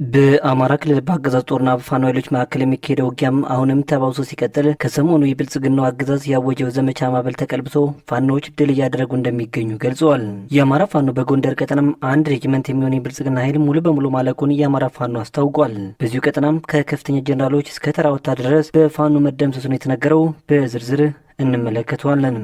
በአማራ ክልል በአገዛዝ ጦርና በፋኖ ኃይሎች መካከል የሚካሄደው ውጊያም አሁንም ተባብሶ ሲቀጥል ከሰሞኑ የብልጽግናው አገዛዝ ያወጀው ዘመቻ ማዕበል ተቀልብሶ ፋኖዎች ድል እያደረጉ እንደሚገኙ ገልጸዋል። የአማራ ፋኖ በጎንደር ቀጠናም አንድ ሬጂመንት የሚሆን የብልጽግና ኃይል ሙሉ በሙሉ ማለቁን የአማራ ፋኖ አስታውቋል። በዚሁ ቀጠናም ከከፍተኛ ጀኔራሎች እስከ ተራ ወታደር ድረስ በፋኖ መደምሰሱን የተነገረው በዝርዝር እንመለከተዋለን።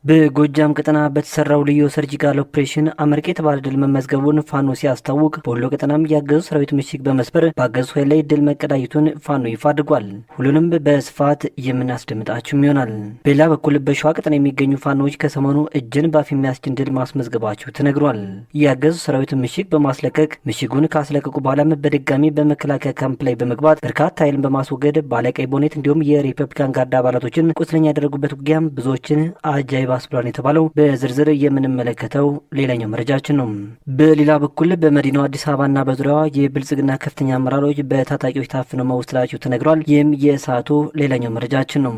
በጎጃም ቀጠና በተሰራው ልዩ ሰርጂካል ኦፕሬሽን አመርቂ የተባለ ድል መመዝገቡን ፋኖ ሲያስታውቅ፣ በወሎ ቀጠናም ያገዙ ሰራዊት ምሽግ በመስበር በአገዙ ኃይል ላይ ድል መቀዳጀቱን ፋኖ ይፋ አድርጓል። ሁሉንም በስፋት የምናስደምጣችሁም ይሆናል። በሌላ በኩል በሸዋ ቀጠና የሚገኙ ፋኖዎች ከሰሞኑ እጅን ባፍ የሚያስጭን ድል ማስመዝገባቸው ተነግሯል። ያገዙ ሰራዊት ምሽግ በማስለቀቅ ምሽጉን ካስለቀቁ በኋላም በድጋሚ በመከላከያ ካምፕ ላይ በመግባት በርካታ ኃይልን በማስወገድ ባለቀይ ቦኔት እንዲሁም የሪፐብሊካን ጋርድ አባላቶችን ቁስለኛ ያደረጉበት ውጊያም ብዙዎችን አጃይባ አስብሏን የተባለው በዝርዝር የምንመለከተው ሌላኛው መረጃችን ነው። በሌላ በኩል በመዲናው አዲስ አበባና በዙሪያዋ የብልጽግና ከፍተኛ አመራሮች በታጣቂዎች ታፍነው መወሰዳቸው ተነግሯል። ይህም የሰዓቱ ሌላኛው መረጃችን ነው።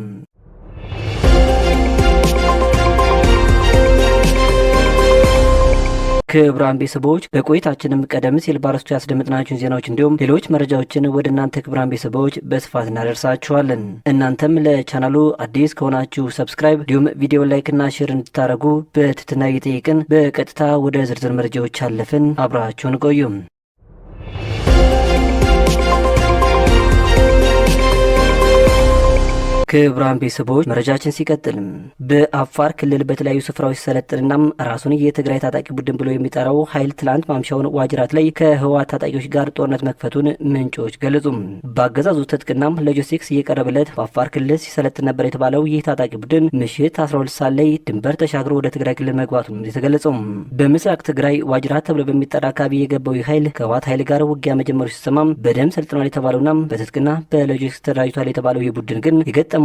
ክቡራን ቤተሰቦች በቆይታችንም ቀደም ሲል ባረስቱ ያስደመጥናችሁን ዜናዎች እንዲሁም ሌሎች መረጃዎችን ወደ እናንተ ክቡራን ቤተሰቦች በስፋት እናደርሳችኋለን። እናንተም ለቻናሉ አዲስ ከሆናችሁ ሰብስክራይብ እንዲሁም ቪዲዮ ላይክና ሼር እንድታደርጉ በትህትና እየጠየቅን በቀጥታ ወደ ዝርዝር መረጃዎች አለፍን። አብራችሁን ቆዩም። ክቡራን ቤተሰቦች መረጃችን ሲቀጥልም በአፋር ክልል በተለያዩ ስፍራዎች ሲሰለጥንናም ራሱን የትግራይ ታጣቂ ቡድን ብሎ የሚጠራው ኃይል ትላንት ማምሻውን ዋጅራት ላይ ከህወሓት ታጣቂዎች ጋር ጦርነት መክፈቱን ምንጮች ገለጹም። በአገዛዙ ትጥቅናም ሎጂስቲክስ እየቀረበለት በአፋር ክልል ሲሰለጥን ነበር የተባለው ይህ ታጣቂ ቡድን ምሽት 12 ሰዓት ላይ ድንበር ተሻግሮ ወደ ትግራይ ክልል መግባቱን የተገለጸው በምስራቅ ትግራይ ዋጅራት ተብሎ በሚጠራ አካባቢ የገባው ይህ ኃይል ከህወሓት ኃይል ጋር ውጊያ መጀመሩ ሲሰማም በደም ሰልጥኗል የተባለውና በትጥቅና በሎጂስቲክስ ተደራጅቷል የተባለው ይህ ቡድን ግን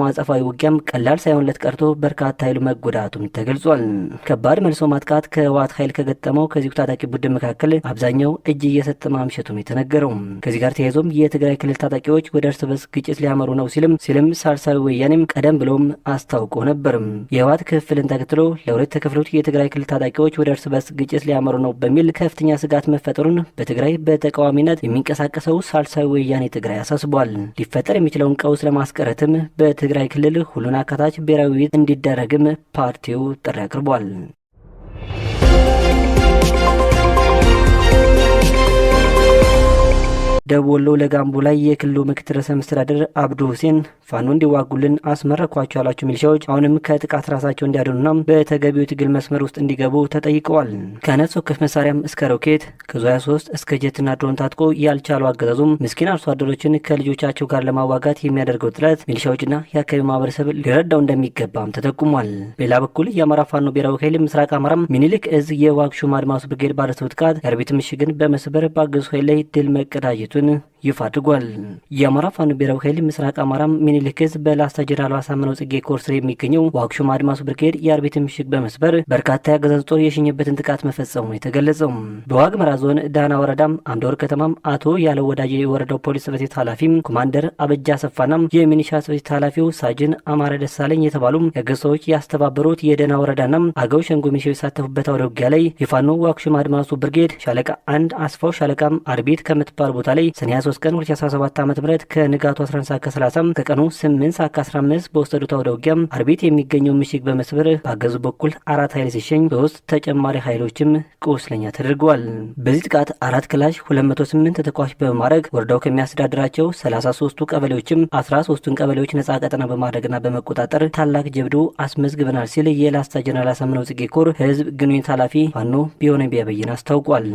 አጸፋዊ ውጊያም ቀላል ሳይሆንለት ቀርቶ በርካታ ኃይሉ መጎዳቱም ተገልጿል። ከባድ መልሶ ማጥቃት ከህወሓት ኃይል ከገጠመው ከዚሁ ታጣቂ ቡድን መካከል አብዛኛው እጅ እየሰጠ ማምሸቱም የተነገረው። ከዚህ ጋር ተያይዞም የትግራይ ክልል ታጣቂዎች ወደ እርስ በርስ ግጭት ሊያመሩ ነው ሲልም ሳልሳዊ ወያኔም ቀደም ብሎም አስታውቆ ነበር። የህወሓት ክፍልን ተከትሎ ለሁለት ተከፍሎት የትግራይ ክልል ታጣቂዎች ወደ እርስ በርስ ግጭት ሊያመሩ ነው በሚል ከፍተኛ ስጋት መፈጠሩን በትግራይ በተቃዋሚነት የሚንቀሳቀሰው ሳልሳዊ ወያኔ ትግራይ አሳስቧል። ሊፈጠር የሚችለውን ቀውስ ለማስቀረትም በትግራይ ክልል ሁሉን አካታች ብሔራዊ ውይይት እንዲደረግም ፓርቲው ጥሪ አቅርቧል። ደቡብ ወሎ ለጋምቦ ላይ የክልሉ ምክትል ርዕሰ መስተዳድር አብዱ ሁሴን ፋኖ እንዲዋጉልን አስመረኳቸው ያላቸው ሚሊሻዎች አሁንም ከጥቃት ራሳቸው እንዲያድኑና በተገቢው ትግል መስመር ውስጥ እንዲገቡ ተጠይቀዋል። ከነፍስ ወከፍ መሳሪያም እስከ ሮኬት ከዙ 23 እስከ ጀትና ድሮን ታጥቆ ያልቻሉ አገዛዙም ምስኪን አርሶ አደሮችን ከልጆቻቸው ጋር ለማዋጋት የሚያደርገው ጥረት ሚሊሻዎችና የአካባቢው ማህበረሰብ ሊረዳው እንደሚገባም ተጠቁሟል። በሌላ በኩል የአማራ ፋኖ ብሔራዊ ኃይል ምስራቅ አማራም ሚኒሊክ እዝ የዋግሹም አድማሱ ብርጌድ ባደረሰው ጥቃት የአርቢት ምሽግን በመስበር በአገዙ ኃይል ላይ ድል መቀዳጀቱን ይፋ አድርጓል። የአማራ ፋኖ ብሔራዊ ኃይል ምስራቅ አማራም ሚኒሊክ እዝ በላስታ ጀነራል አሳምነው ጽጌ ኮር ስር የሚገኘው ዋግሹም አድማሱ ብርጌድ የአርቢት ምሽግ በመስበር በርካታ የአገዛዙ ጦር የሸኘበትን ጥቃት መፈጸሙ የተገለጸው። በዋግምራ ዞን ዳና ወረዳም አምደወር ከተማም አቶ ያለው ወዳጅ የወረዳው ፖሊስ ጽሕፈት ቤት ኃላፊም ኮማንደር አበጃ አሰፋናም የሚኒሻ ጽሕፈት ቤት ኃላፊው ሳጅን አማረ ደሳለኝ የተባሉ የአገዛዙ ሰዎች ያስተባበሩት የደና ወረዳናም አገው ሸንጎ ሚሊሻዎች የተሳተፉበት አውደ ውጊያ ላይ የፋኖ ዋግሹም አድማሱ ብርጌድ ሻለቃ አንድ አስፋው ሻለቃም አርቢት ከምትባል ቦታ ላይ ሰኔ 23 ቀን 2017 ዓ.ም ከንጋቱ 11:30 ከቀኑ 8:15 በወሰዱት አውደ ውጊያም አርቢት የሚገኘው ምሽግ በመስበር ባገዙ በኩል 4 ኃይል ሲሸኝ በውስጥ ተጨማሪ ኃይሎችም ቁስለኛ ተደርገዋል። በዚህ ጥቃት 4 ክላሽ 208 ተኳሽ በማድረግ ወረዳው ከሚያስተዳድራቸው 33ቱ ቀበሌዎችም 13ቱን ቀበሌዎች ነጻ ቀጠና በማድረግና በመቆጣጠር ታላቅ ጀብዱ አስመዝግበናል ሲል የላስታ ጀነራል አሳምነው ጽጌ ኮር ህዝብ ግንኙነት ኃላፊ ፋኖ ቢሆነ ቢያበይን አስታውቋል።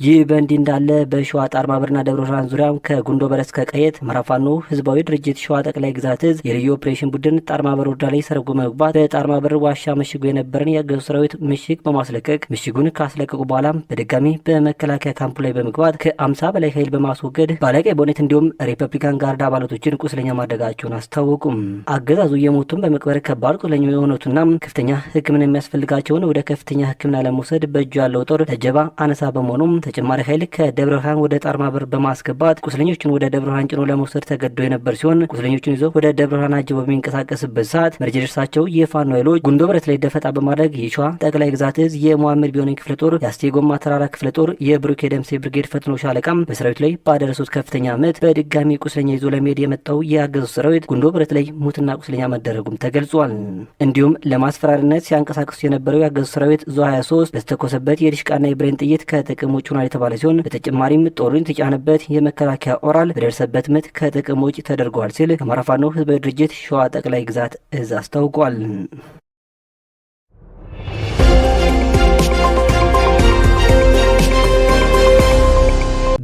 ይህ በእንዲህ እንዳለ በሸዋ ጣርማበርና ደብረ ብርሃን ዙሪያ ከጉንዶ በረስ ከቀየት አማራ ፋኖ ህዝባዊ ድርጅት ሸዋ ጠቅላይ ግዛት እዝ የልዩ ኦፕሬሽን ቡድን ጣርማበር ወረዳ ላይ ሰርጎ መግባት በጣርማበር ዋሻ መሽጎ የነበረን የአገዛዙ ሰራዊት ምሽግ በማስለቀቅ ምሽጉን ካስለቀቁ በኋላ በድጋሚ በመከላከያ ካምፑ ላይ በመግባት ከ50 በላይ ኃይል በማስወገድ ባለቀይ ቦኔት እንዲሁም ሪፐብሊካን ጋርድ አባላቶችን ቁስለኛ ማድረጋቸውን አስታወቁም። አገዛዙ የሞቱን በመቅበር ከባድ ቁስለኛ የሆኑትና ከፍተኛ ሕክምና የሚያስፈልጋቸውን ወደ ከፍተኛ ሕክምና ለመውሰድ በእጁ ያለው ጦር ለጀባ አነሳ በመሆኑም ተጨማሪ ኃይል ከደብረ ብርሃን ወደ ጣርማበር በማስገባት ቁስለኞችን ወደ ደብረ ብርሃን ጭኖ ለመውሰድ ተገዶ የነበር ሲሆን ቁስለኞቹን ይዘው ወደ ደብረ ብርሃን አጅበው በሚንቀሳቀስበት ሰዓት መረጃ ደርሳቸው የፋኖ ኃይሎች ጉንዶ ብረት ላይ ደፈጣ በማድረግ የሸዋ ጠቅላይ ግዛት እዝ የመሐመድ ቢሆነኝ ክፍለ ጦር የአስቴጎማ ተራራ ክፍለ ጦር የብሩክ ደምሴ ብርጌድ ፈጥኖ ሻለቃም በሰራዊት ላይ ባደረሱት ከፍተኛ ምት በድጋሚ ቁስለኛ ይዞ ለመሄድ የመጣው የአገዙ ሰራዊት ጉንዶ ብረት ላይ ሙትና ቁስለኛ መደረጉም ተገልጿል። እንዲሁም ለማስፈራሪነት ሲያንቀሳቅሱ የነበረው የአገዙ ሰራዊት ዙ 23 በተተኮሰበት የዲሽቃና የብሬን ጥይት ከጥቅም ውጭ ሆኗል የተባለ ሲሆን በተጨማሪም ጦሩን የተጫነበት የመከላከያ ኦራል በደረሰበት ምት ከጥቅም ውጭ ተደርጓል ሲል የአማራ ፋኖ ህዝባዊ ድርጅት ሸዋ ጠቅላይ ግዛት እዝ አስታውቋል።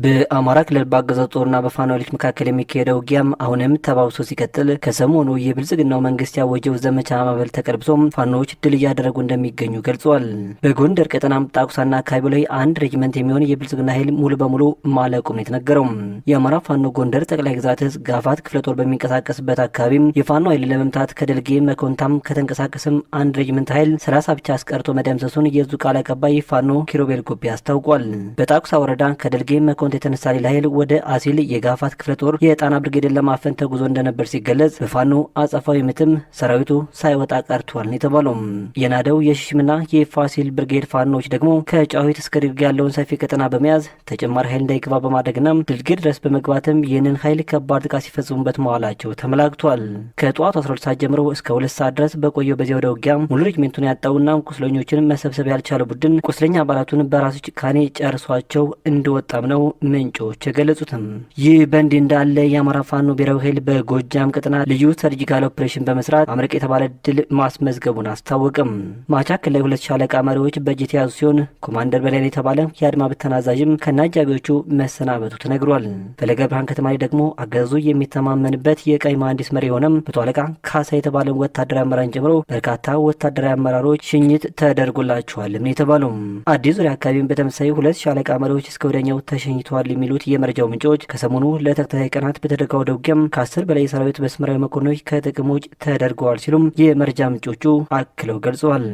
በአማራ ክልል በአገዛዙ ጦርና በፋኖ ኃይሎች መካከል የሚካሄደው ውጊያም አሁንም ተባብሶ ሲቀጥል ከሰሞኑ የብልጽግናው መንግስት ያወጀው ዘመቻ ማዕበል ተቀልብሶም ፋኖዎች ድል እያደረጉ እንደሚገኙ ገልጿል። በጎንደር ቀጠናም ጣቁሳና አካባቢ ላይ አንድ ሬጅመንት የሚሆን የብልጽግና ኃይል ሙሉ በሙሉ ማለቁም ነው የተነገረው። የአማራ ፋኖ ጎንደር ጠቅላይ ግዛት እዝ ጋፋት ክፍለ ጦር በሚንቀሳቀስበት አካባቢም የፋኖ ኃይል ለመምታት ከደልጌ መኮንታም ከተንቀሳቀስም አንድ ሬጅመንት ኃይል 30 ብቻ አስቀርቶ መደምሰሱን የዙ ቃል አቀባይ ፋኖ ኪሮቤል ጎቤ አስታውቋል። በጣቁሳ ወረዳ ከደልጌ መኮንታ የተነሳ ሌላ ኃይል ወደ አሲል የጋፋት ክፍለ ጦር የጣና ብርጌድን ለማፈን ተጉዞ እንደነበር ሲገለጽ በፋኖ አጸፋዊ ምትም ሰራዊቱ ሳይወጣ ቀርቷል የተባለው። የናደው የሽሽምና የፋሲል ብርጌድ ፋኖች ደግሞ ከጫዊት እስከ ድርጌ ያለውን ሰፊ ቀጠና በመያዝ ተጨማሪ ኃይል እንዳይገባ በማድረግና ድርጌ ድረስ በመግባትም ይህንን ኃይል ከባድ ጥቃት ሲፈጽሙበት መዋላቸው ተመላክቷል። ከጠዋቱ 12 ሰዓት ጀምሮ እስከ 2 ሰዓት ድረስ በቆየው በዚያ ወደ ውጊያ ሙሉ ሬጅሜንቱን ያጣውና ቁስለኞችን መሰብሰብ ያልቻለ ቡድን ቁስለኛ አባላቱን በራሱ ጭካኔ ጨርሷቸው እንደወጣም ነው ምንጮች የገለጹትም። ይህ በእንዲህ እንዳለ የአማራ ፋኖ ብሔራዊ ኃይል በጎጃም ቀጠና ልዩ ሰርጂካል ኦፕሬሽን በመስራት አምርቅ የተባለ ድል ማስመዝገቡን አስታወቅም። ማቻከል ላይ 2 ሻለቃ መሪዎች በእጅ የተያዙ ሲሆን ኮማንደር በላይ የተባለ የአድማ ብተና አዛዥም ከነአጃቢዎቹ መሰናበቱ ተነግሯል። ፈለገ ብርሃን ከተማ ላይ ደግሞ አገዛዙ የሚተማመንበት የቀይ መሐንዲስ መሪ የሆነም መቶ አለቃ ካሳ የተባለን ወታደራዊ አመራርን ጨምሮ በርካታ ወታደራዊ አመራሮች ሽኝት ተደርጎላቸዋል የተባለው። አዲስ ዙሪያ አካባቢም በተመሳሳይ 2 ሻለቃ መሪዎች እስከ ወዲያኛው ተሸኝተዋል የሚሉት የመረጃው ምንጮች ከሰሞኑ ለተከታታይ ቀናት በተደረገው አውደ ውጊያም ከ10 በላይ የሰራዊት መስመራዊ መኮንኖች ከጥቅም ውጭ ተደርገዋል ሲሉም የመረጃ ምንጮቹ አክለው ገልጸዋል።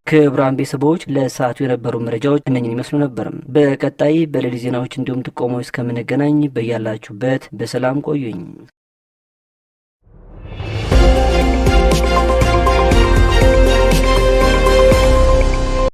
ክቡራን ቤተሰቦች ለሰዓቱ የነበሩ መረጃዎች እነኝን ይመስሉ ነበር። በቀጣይ በሌሊት ዜናዎች እንዲሁም ጥቆማዎች እስከምንገናኝ በያላችሁበት በሰላም ቆዩኝ።